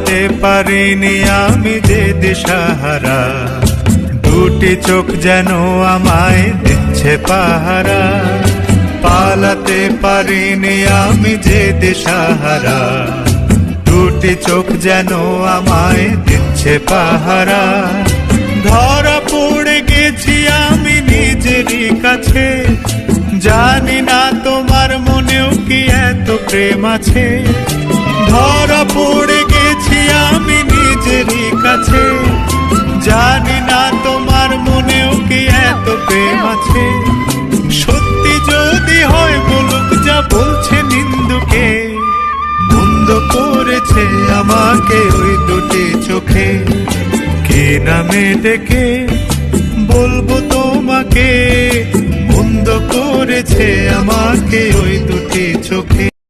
পালাতে পারিনি আমি যে দিশাহারা, দুটি চোখ যেন আমায় দিচ্ছে পাহারা। পালাতে পারিনি আমি যে দিশাহারা, দুটি চোখ যেন আমায় দিচ্ছে পাহারা। ধরা পড়ে গেছি আমি নিজেরই কাছে, জানি না তোমার মনেও কি এত প্রেম আছে। ধরা পড়ে গেছি আমি নিজেরই কাছে, জানি না তোমার মনেও কি এত প্রেম আছে। সত্যি যদি হয় বলুক যা বলছে নিন্দুকে, মন্দ করেছে আমাকে ওই দুটি চোখে। কে নামে ডেকে বলবো তোমাকে, মন্দ করেছে আমাকে ওই দুটি চোখে।